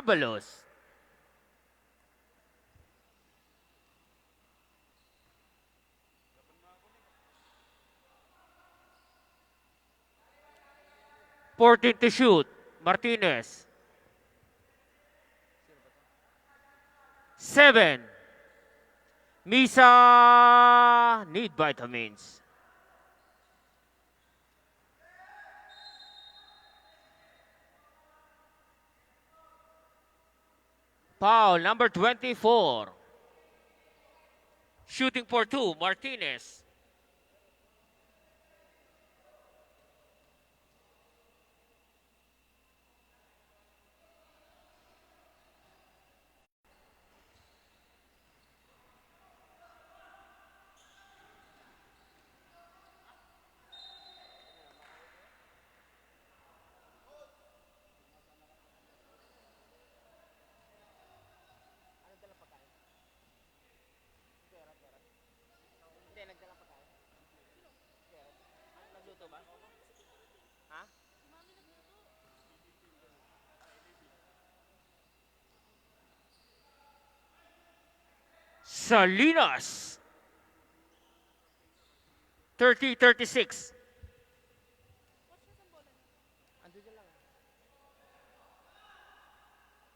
Abalos. Fourteen to shoot, Martinez. 7. Misa need vitamins. Foul number 24. Shooting for 2, Martinez. Salinas. 30-36.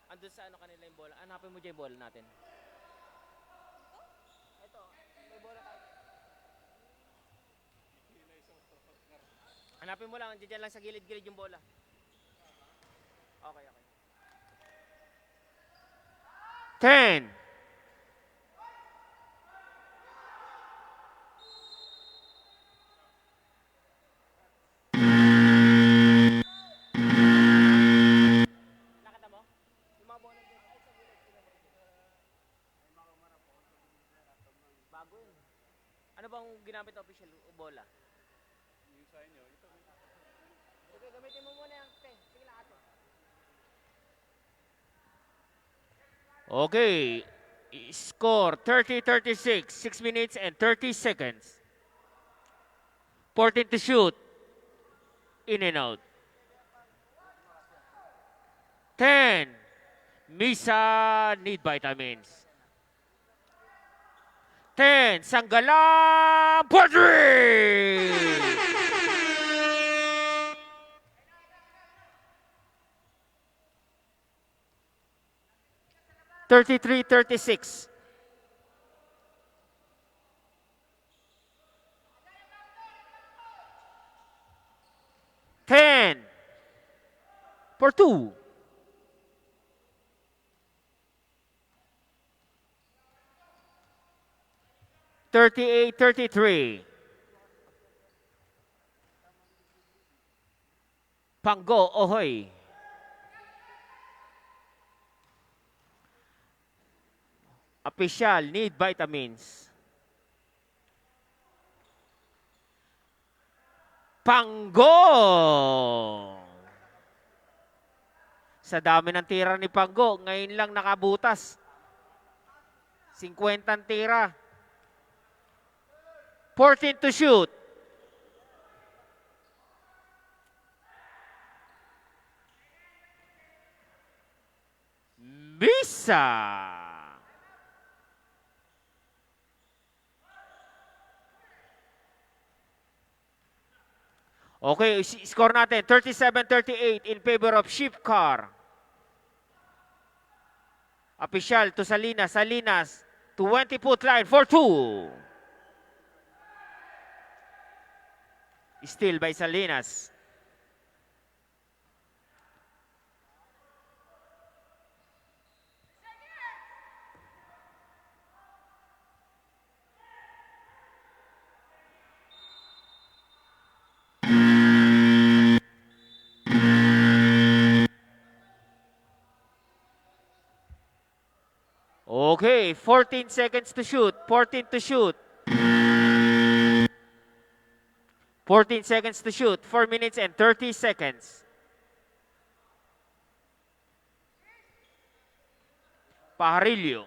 Andun sa ano kanila yung bola. Hanapin mo dyan yung bola natin. Ito, may bola tayo. Hanapin mo lang, dyan lang sa gilid-gilid yung bola. Okay, okay. 10. Nakita mo? Yung mga bola dyan. Ay, sa gilid. Bago yun. Ano bang ginamit na official bola? Yung sa inyo. Sige, gamitin mo muna yung te. Sige lang ate. Okay. Score 30-36. 6 minutes and 30 seconds. 14 to shoot. In and out. 10. Misa need vitamins. 10. Sanggalang Padre! 33-36. Ten for 2. 38-33. Panggo, Ohoy. Official, need vitamins. Panggo! Sa dami ng tira ni Panggo, ngayon lang nakabutas. 50 ang tira. 14 to shoot. Misa! Okay, score natin 37-38 in favor of Shipcar. Official to Salinas. Salinas, 20-foot line for 2. Still by Salinas. Okay, 14 seconds to shoot. 14 to shoot. 14 seconds to shoot. 4 minutes and 30 seconds. Pajarillo.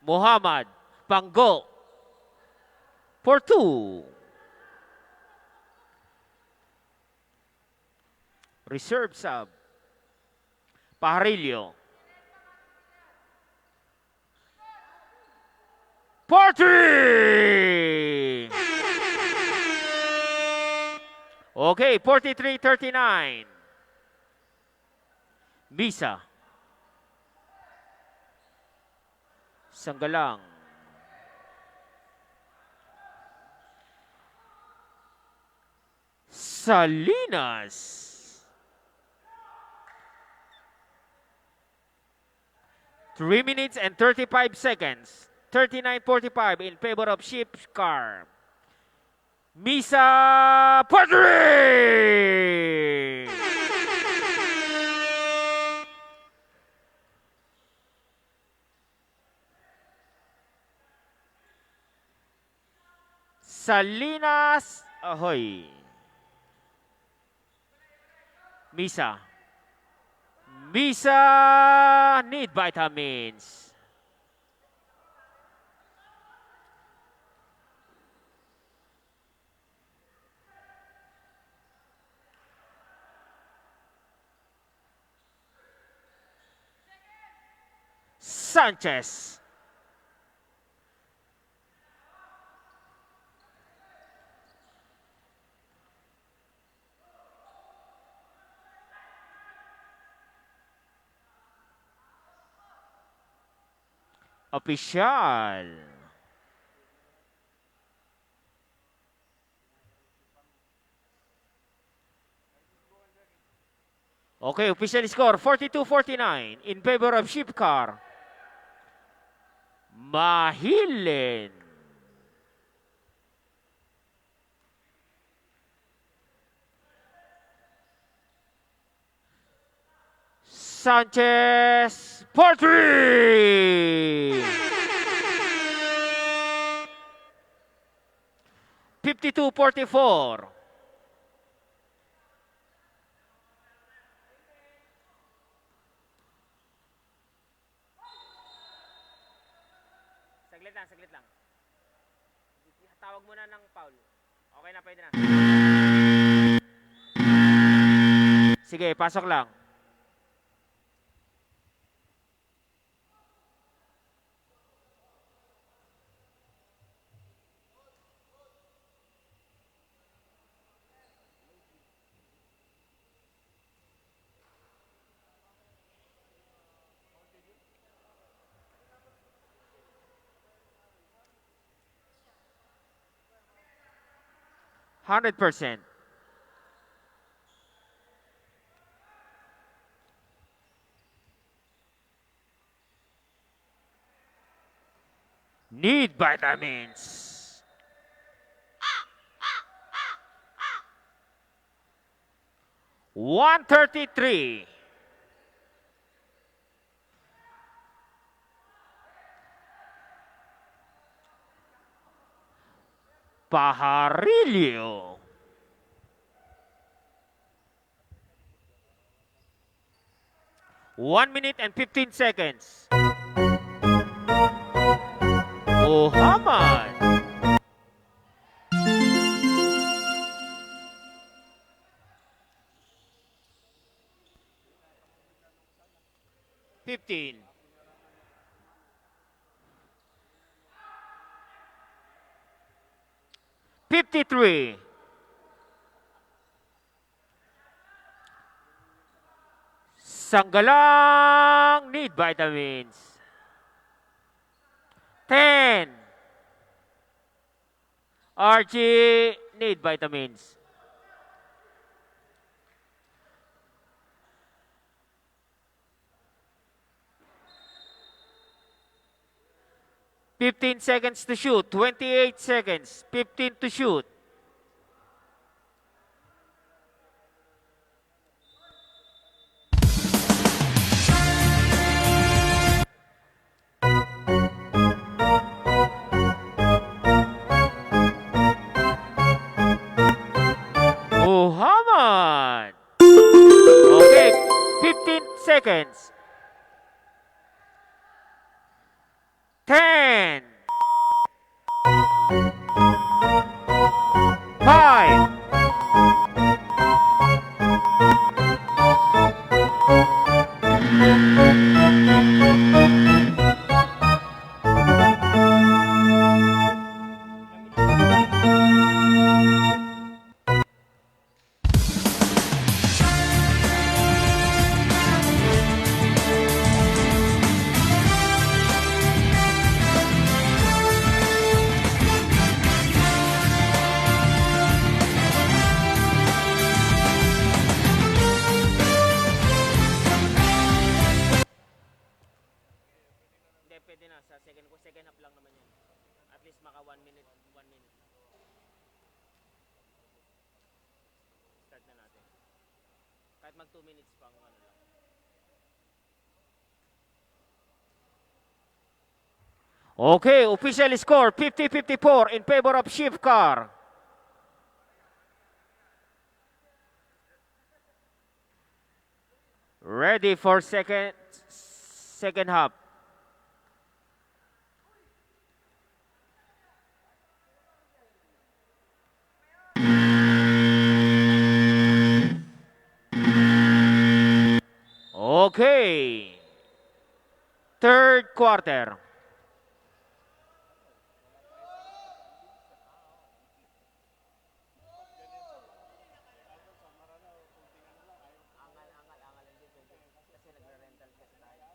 Muhammad. Panggo. For 2. Reserve sub. Pajarillo. 40! Okay, 43-39. Misa. Sanggalang. Salinas. 3 minutes and 35 seconds. 39-45 in favor of Shipcar. Misa Padre! Salinas Ahoy. Misa. Misa need vitamins. Sanchez. Opisyal. Okay, official score 42-49 in favor of Shipcar. Mahilen. Sanchez Portry. 52-44. Saglit lang. Tawag muna ng foul. Okay na, pwede na. Sige, pasok lang. %100. Need vitamins. $133. Pajarillo. One minute and 15 seconds. Muhammad. $15. 53. Sanggalang need vitamins. 10. RG need vitamins. $15 seconds to shoot. 28 seconds. 15 to shoot. Muhammad. Okay, 15 seconds. 10. 5. pwede na sa second half lang naman yan. At least maka 1 minute, 1 minute. Start na natin. Kahit mag 2 minutes pang ano lang. Okay, official score 50-54 in favor of Shift Car. Ready for second half. Okay. Third quarter. Angal lang din. Kasi nagre-rental kasi tayo.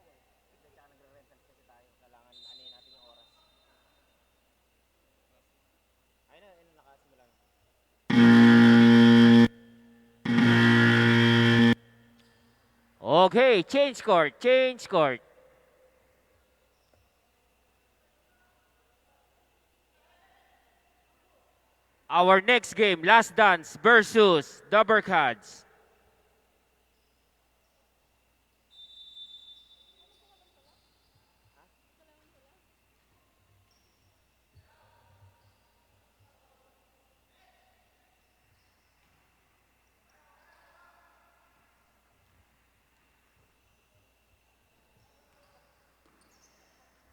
Tsaka nagre-rental kasi tayo. Kailangan anin natin yung oras. Ayun na, nakasimula na. Okay, change court. Our next game, Last Dance versus the Berkhads.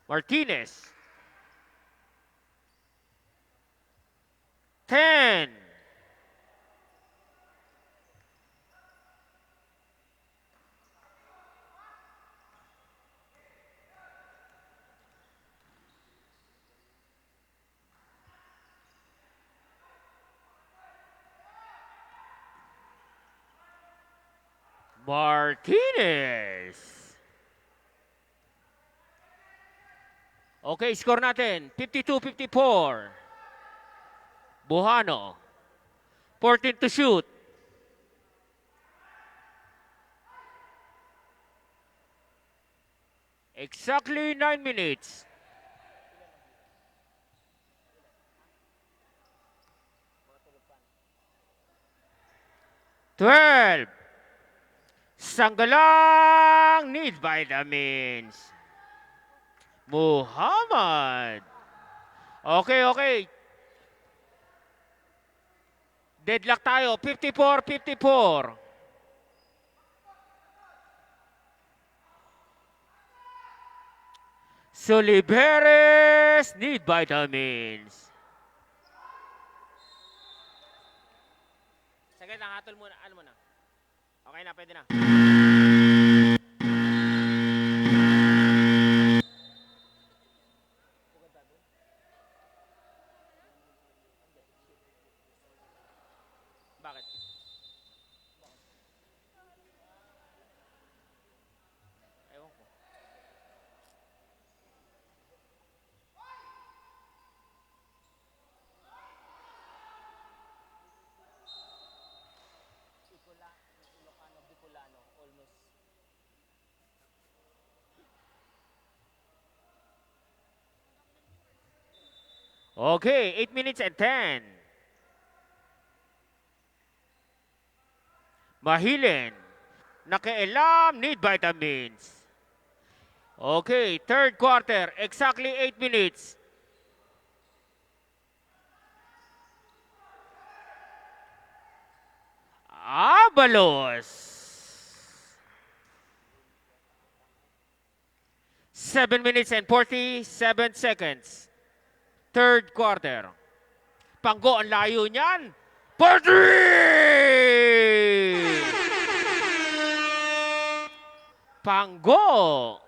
Martinez. 10. Martinez. Okay, score natin. 52-54. Buhano. 14 to shoot. Exactly 9 minutes. Twelve. Sanggalang need vitamins. Muhammad. Okay. Deadlock tayo. 54-54. Soliveres need vitamins. Saglit lang, hatol muna. Ano muna? Okay na, pwede na. Bakit? Ewan ko. Ilocano, Bicolano, almost. Okay, 8 minutes and 10. Mahilen. Nakialam, need vitamins. Okay, third quarter, exactly 8 minutes. Abalos. 7 minutes and 47 seconds. Third quarter. Panggo, ang layo niyan. For three! Panggo.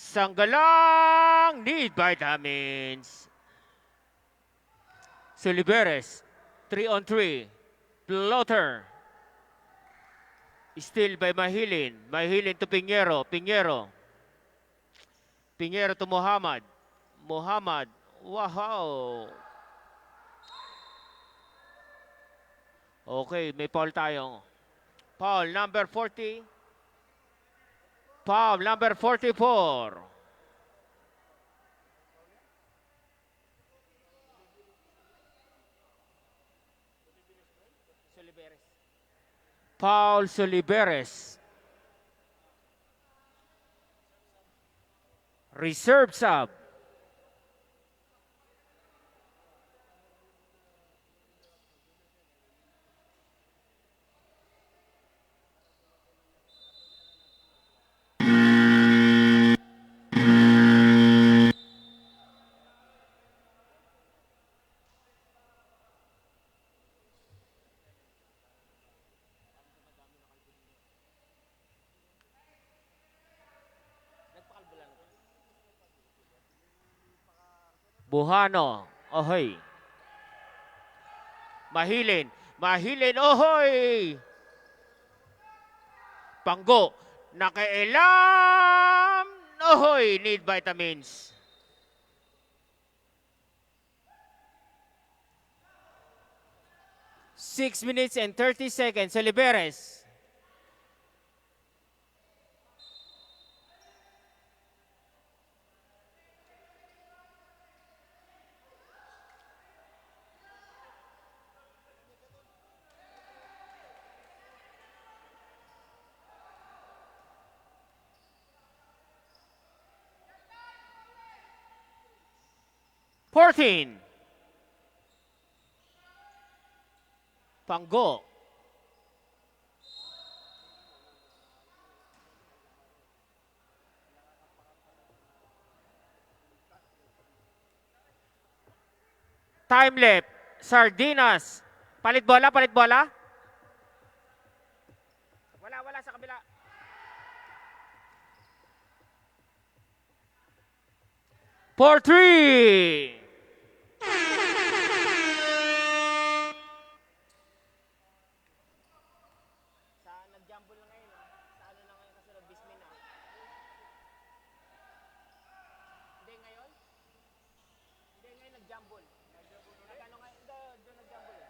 Sanggalang need vitamins. Soliveres, 3-on-3. Floater. Still by Mahilin. Mahilin to Pinheiro. Pinheiro. Pinheiro to Muhammad. Muhammad. Wow. Okay, may foul tayo. Foul number 40. Foul number 44. Soliveres. Paul Soliveres. Reserve sub. Nagpakalbo lang. Buhano. Ohoy. Mahilin. Mahilin. Ohoy. Panggo. Nakailam. Ohoy. Need vitamins. Six minutes and 30 seconds. Soliveres. Fourteen. Panggo. Time left. Sardinas. Palit bola, palit bola. Wala sa kabila. For three. Sa nag-jumble na ngayon. Sa ano na ngayon kasunod, Bismin na. Hindi ngayon? Hindi ngayon nag-jumble. Nag-ano ngayon? Doon nag-jumble eh.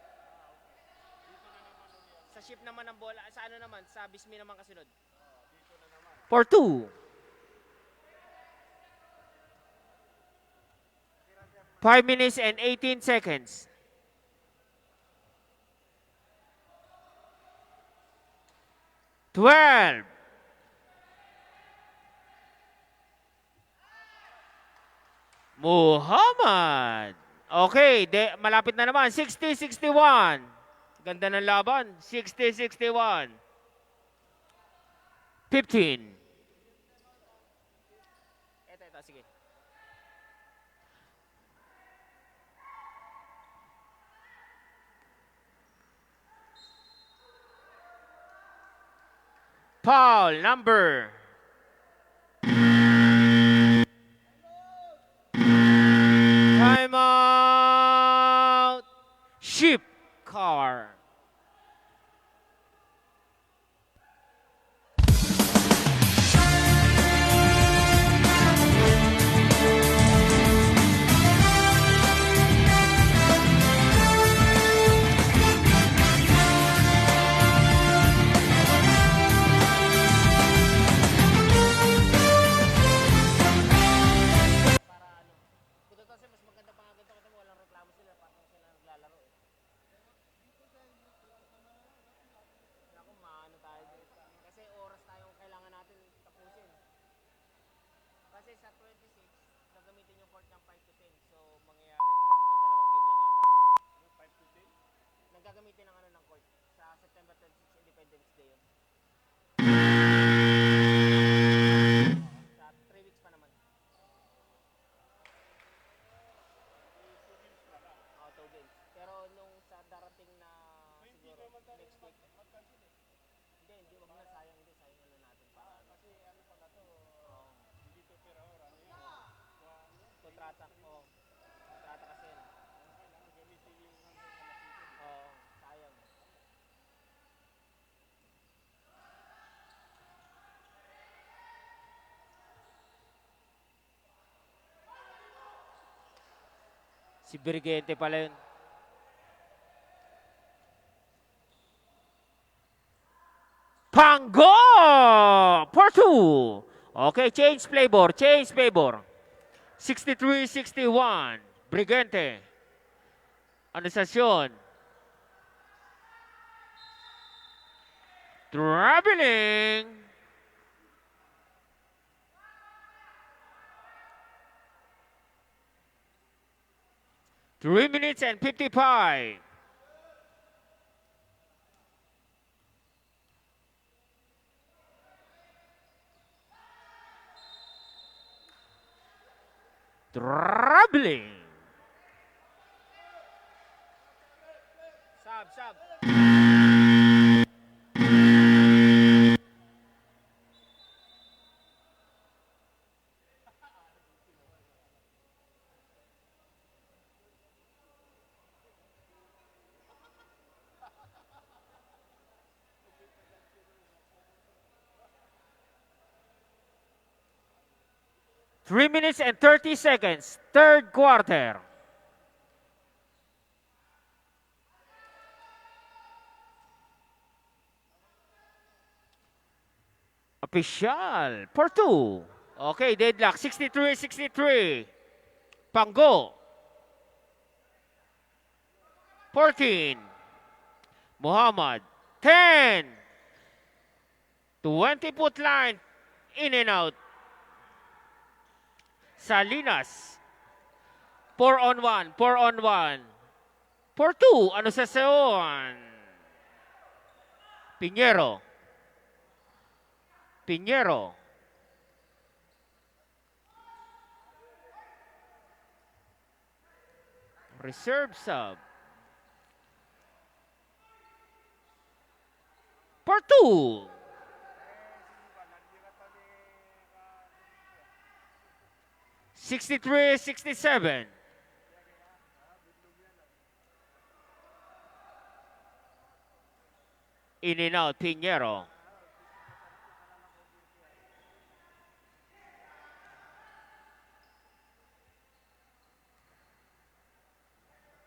Sa ship naman ng bola. Sa ano naman? Sa Bismin naman kasunod. For two. 5 minutes and 18 seconds. Twelve. Muhammad. Okay, malapit na naman. 60-61. Ganda ng laban. 60-61. 15. Ito, sige. Foul number. Time out. Ship car. Kung totoo mas maganda pa nga ganito kasi walang reklamo sila. Parang sila naglalaro eh. Naku, maano tayo dito. Kasi oras tayong kailangan natin tapusin. Kasi sa 26, gagamitin yung court ng 5 to 10. So, mangyayari tayo dito, dalawang game lang ata. 5 to 10? Naggagamitin ng ano ng court. Sa September 26, Independence Day yun. Sa 3 weeks pa naman. 2 games. Pero nung sa darating na siguro next week. Hindi, wag na sayang hindi, sayang ano natin para kasi ano pala to, hindi to per hour ano yun. Kontrata, kontrata kasi yun. Kailangan gamitin yung hanggang na season. Sayang. Si Brigente pala yun. Pango! For 2. Okay, change flavor. Change flavor. 63-61. Brigente. Anunciación. Traveling. Three minutes and 55. Traveling. Sub. 3 minutes and 30 seconds. Third quarter. Official. For 2. Okay, deadlock. 63-63. Pango. 14. Muhammad. 10. 20-foot line. In and out. Salinas. 4 on 1. 4 on 1. For 2. Anunciación. Piñero. Reserve sub. For 2. $63-67. In and out, Piñero.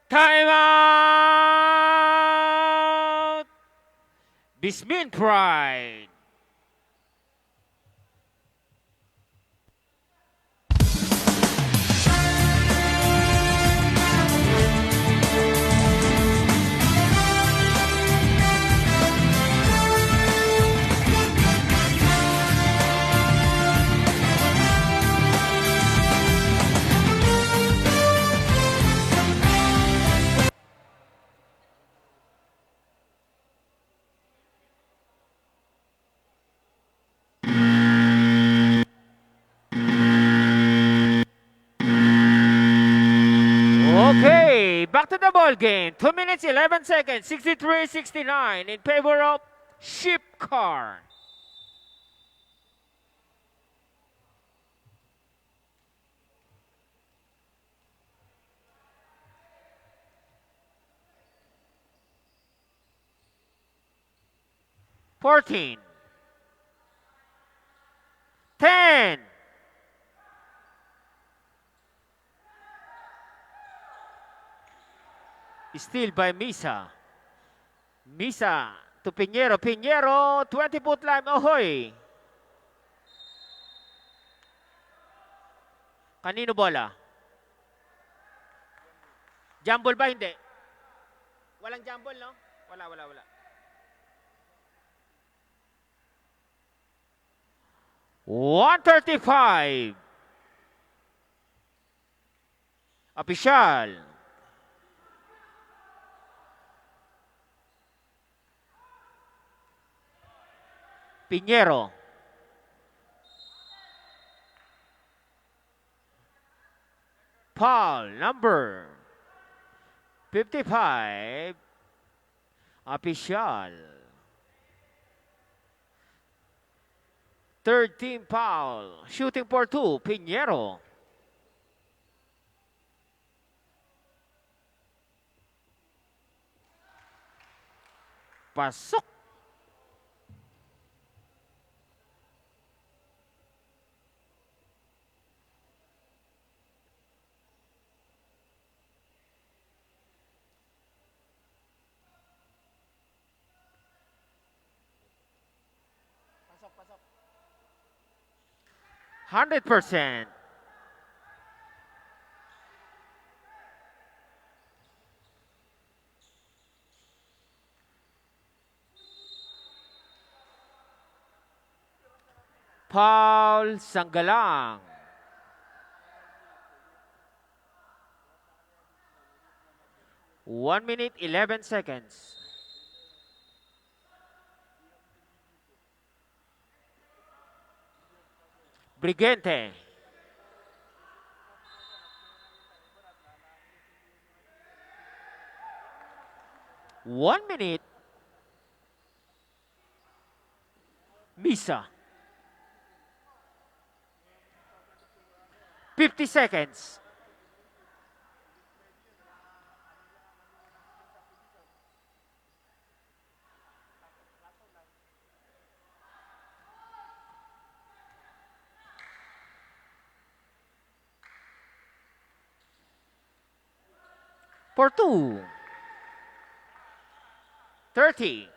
Time out! Bismin Pride. Okay, back to the ball game. 2 minutes, 11 seconds, 63-69 in favor of Ship Car. $14. 10. Steal by Misa. Misa to Piñero. Piñero, 20-foot line. Ohoy. Kanino bola? Jumble ba? Hindi. Walang jumble, no? Wala. 135. Official. Piñero. Foul number 55. Official. Third team foul. Shooting for 2. Piñero. Pasok. 100%. Paul Sanggalang. One minute, 11 seconds. Brigente. One minute. Misa. 50 seconds. For 2. 30.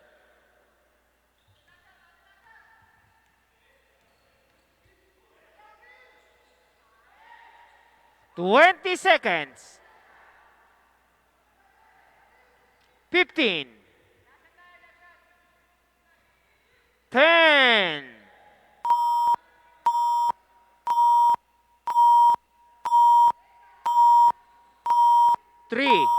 20 seconds. 15. 10. 3.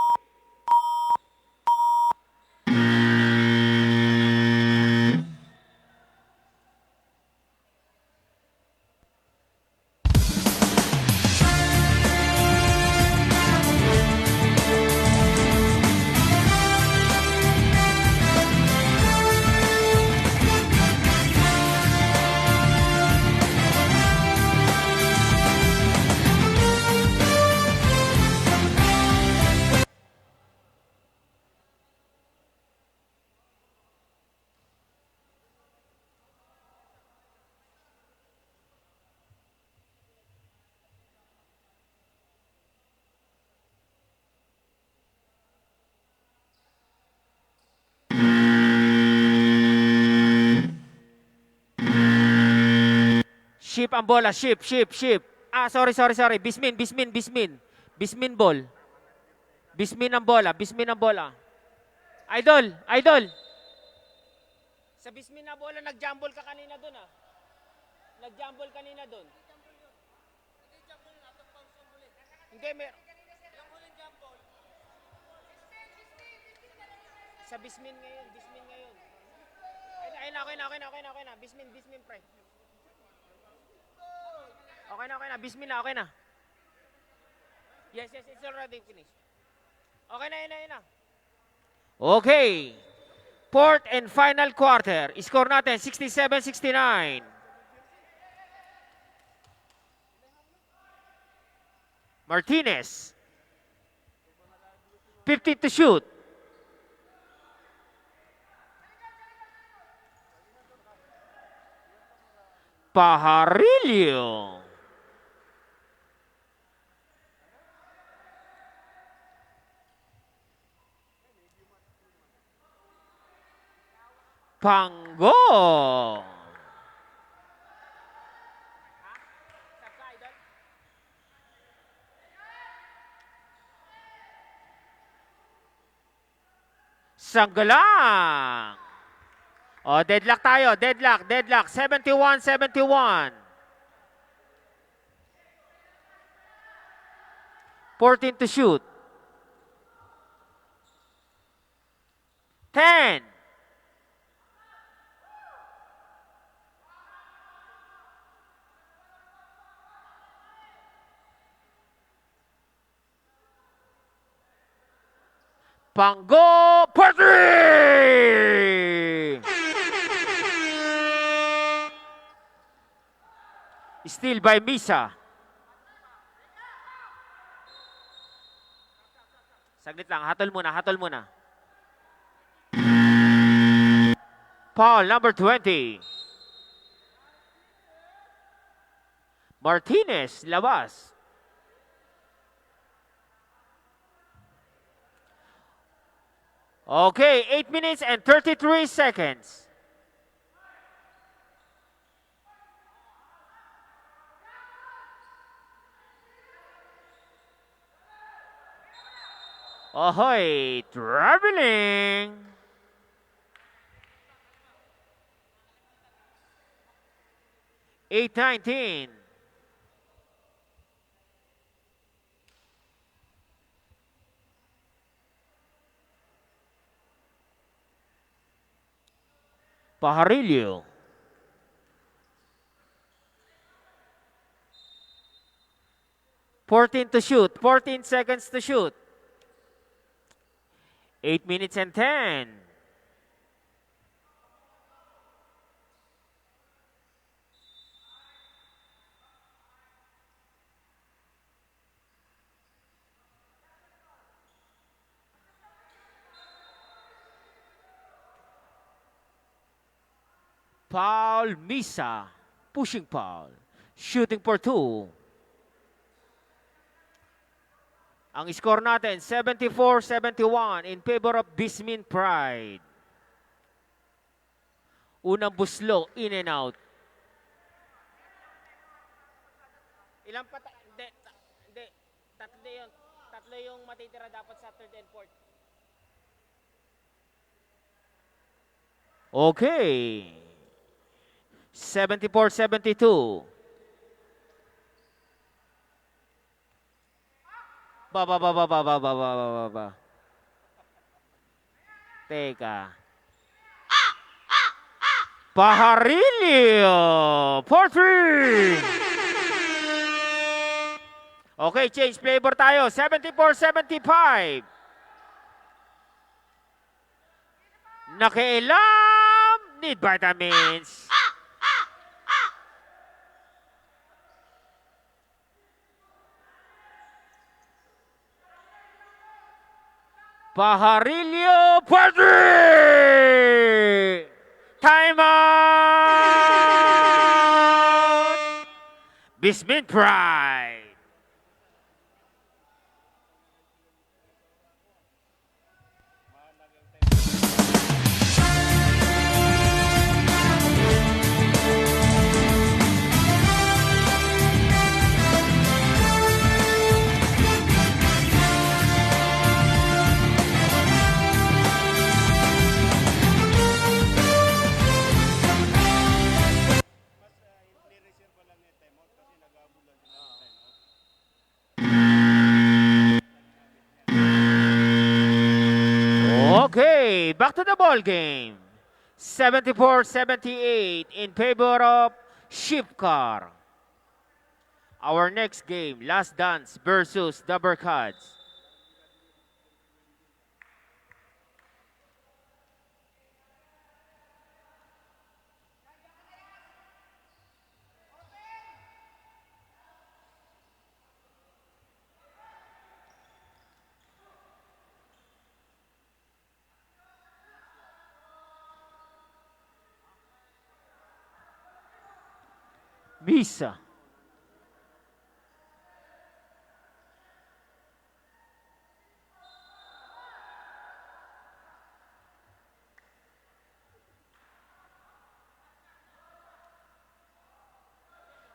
Ship ang bola. Ship. Ah, sorry. Bismin. Bismin ball. Bismin ang bola. Idol. Sa Bismin na bola, nag-jumble ka kanina dun ah. Nag-jumble kanina dun. Hindi, sa Bismin ngayon. Ayun na. Bismin, pre. Okay na. Bismin na, okay na. Yes, it's already finished. Okay na, yun na. Okay. Fourth and final quarter. Score natin, 67-69. Martinez. 50 to shoot. Pajarillo. Pango. Sanggalang. Oh, deadlock tayo. Deadlock. 71-71. 14 to shoot. 10. Pango Party! Steal by Misa. Saglit lang, hatol muna. Foul number 20. Martinez, labas. Okay, 8 minutes and 33 seconds. Ahoy, traveling. $8.19. Pajarillo. $14 to shoot. 14 seconds to shoot. 8 minutes and 10. Paul Misa. Pushing Paul. Shooting for 2. Ang score natin, 74-71 in favor of Bismin Pride. Unang buslo, in and out. Ilang hindi, hindi. Tatlo yung matitira dapat sa third and fourth. Okay. 74-72. Ba. Teka. Pajarillo. 4-3. Okay, change flavor tayo. 74-75. Nakialam. Need vitamins. Pajarillo, Padre! Time out! Bismin Pride. Okay, back to the ball game. 74-78 in favor of Shipcar. Our next game, Last Dance versus the Berkads. Misa.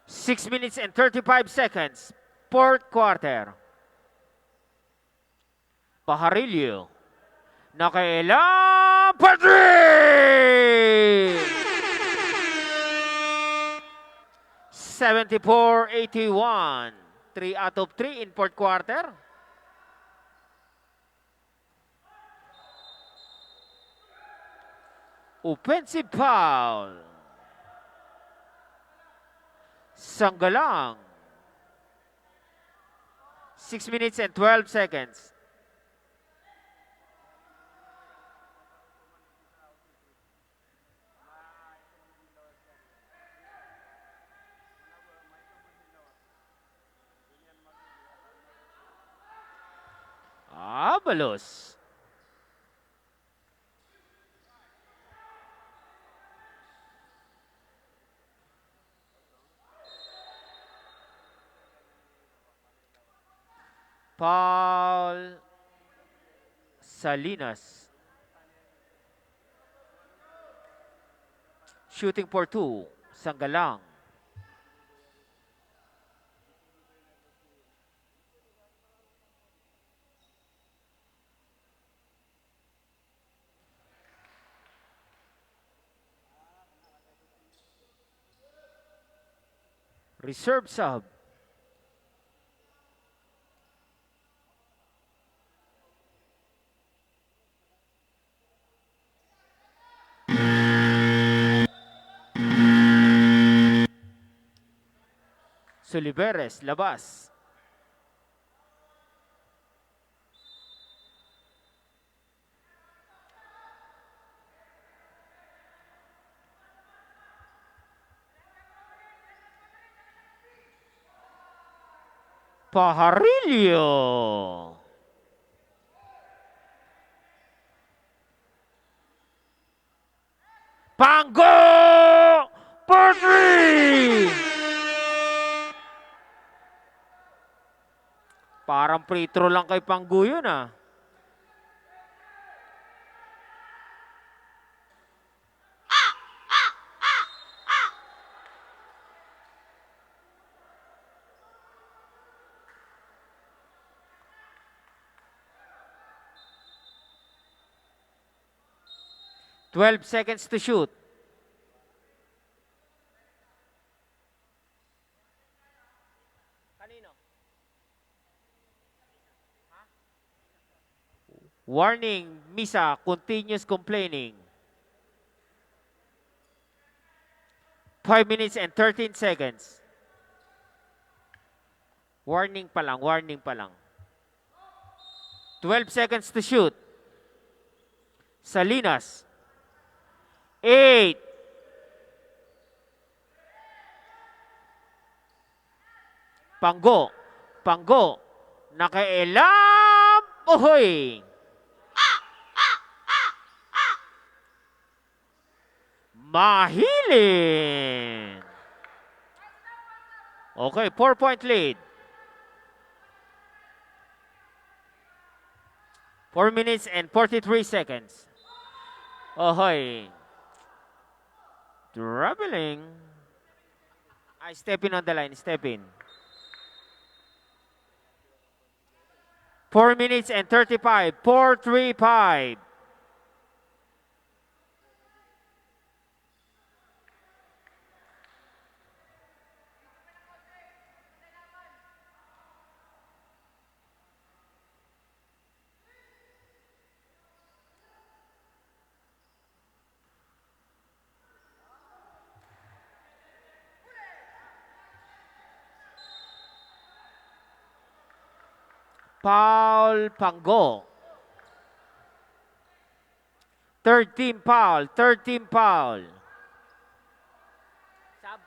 Six minutes and 35 seconds. Fourth quarter. Pajarillo. Nakailang Padre! 74-81. 3 out of 3 in fourth quarter. Offensive foul. Sanggalang. 6 minutes and 12 seconds. Abalos. Paul Salinas. Shooting for 2. Sanggalang. Reserve sub. Soliveres, labas. Pajarillo. Pango! For three! Parang free throw lang kay Panggo yun ah. "12 seconds to shoot. Kanino? Warning, Misa continues complaining. 5 minutes and 13 seconds. Warning pa lang, warning pa lang. 12 seconds to shoot. Salinas. 8. Panggo. Panggo. Nakailam. Ohoy. Mahilin. Okay, 4-point lead. 4 minutes and 43 seconds. Ohoy. Dribbling. I step in on the line. Step in. 4 minutes and 35. 4-3-5. Foul, Panggo. Third team foul. Third team foul. Sab.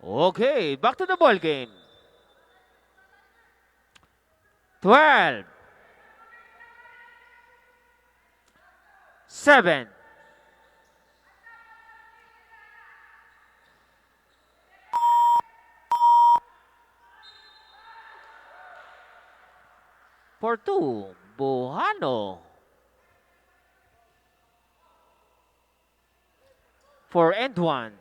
Okay, back to the ball game. 12. 7. For 2, Buhano. For and 1.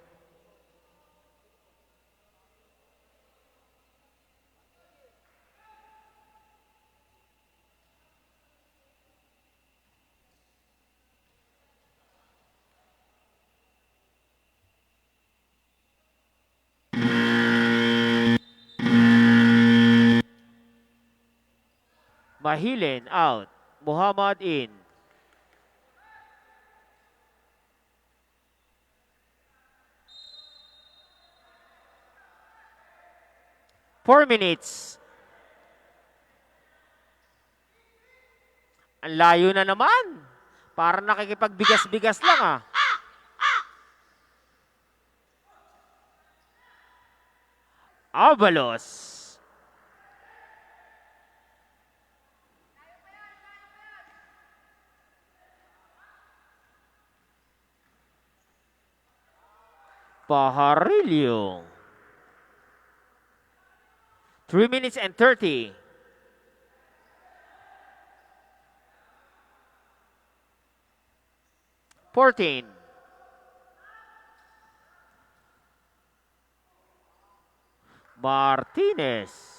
Mahilin out. Muhammad in. Four minutes. Ang layo na naman. Parang nakikipagbigas-bigas lang ah. Avalos. Pajarillo. 3 minutes and 30. "14. Martinez.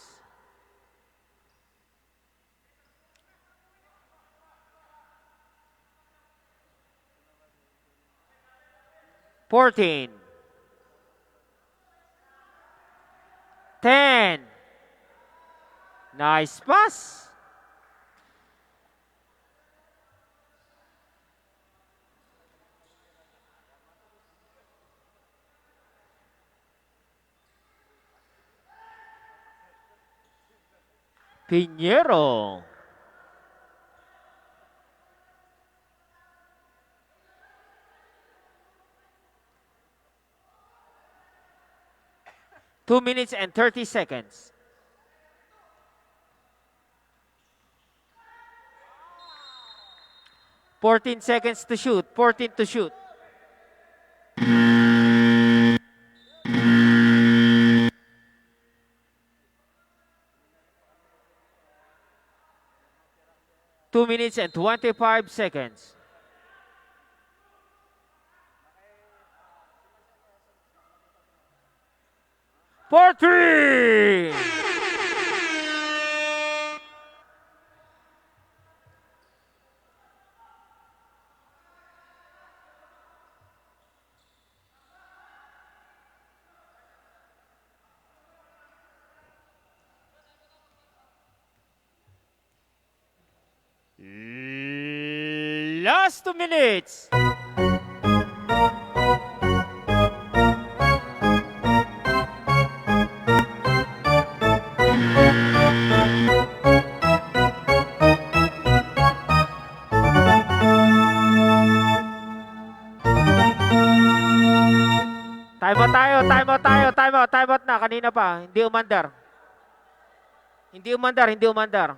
14, 10. Nice pass. Piñero. Two minutes and 30 seconds. Fourteen seconds to shoot. 14 to shoot. Two minutes and 25 seconds. For three. Last 2 minutes. Time out na. Kanina pa. Hindi umandar. Hindi umandar.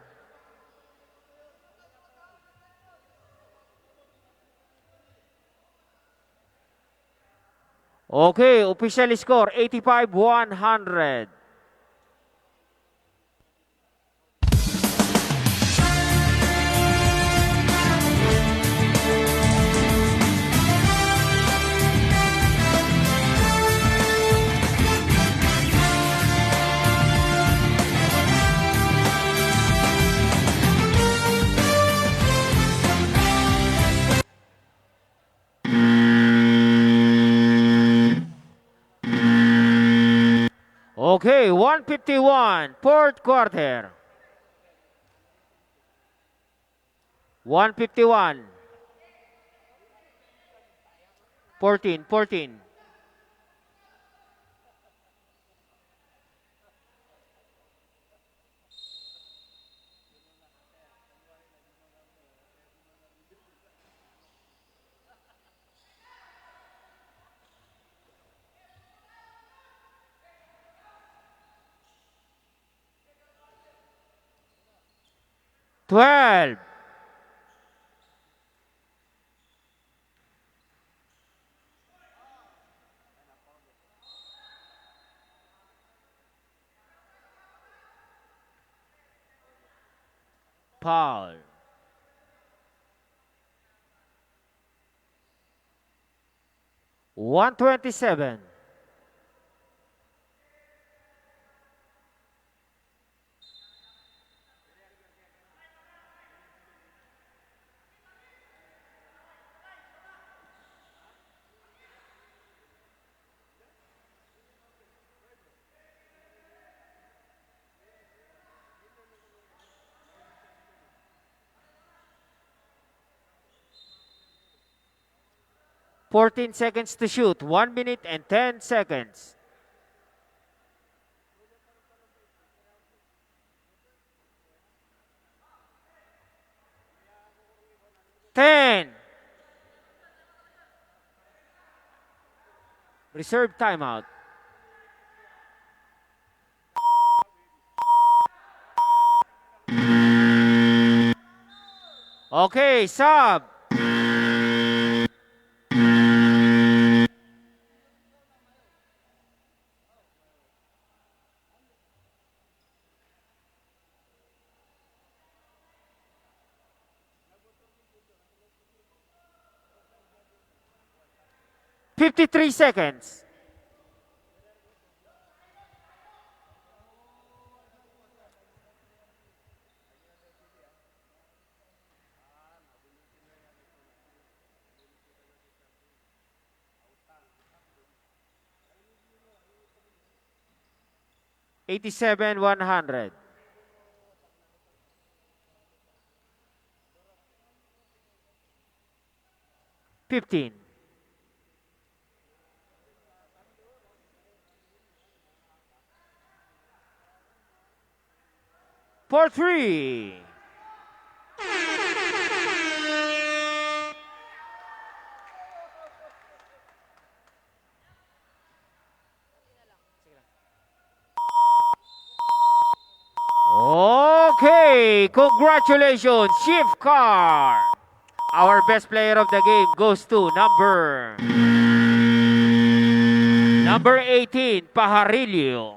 Okay, official score 85-100. Okay, 151, fourth quarter. 151. 14. Twelve. Foul. One 27. Fourteen seconds to shoot. 1 minute and 10 seconds. Ten. Reserve timeout. Okay, sub. $53 seconds. 87-100. 15. For 3. Okay, congratulations, Chief Car. Our best player of the game goes to number 18, Pajarillo.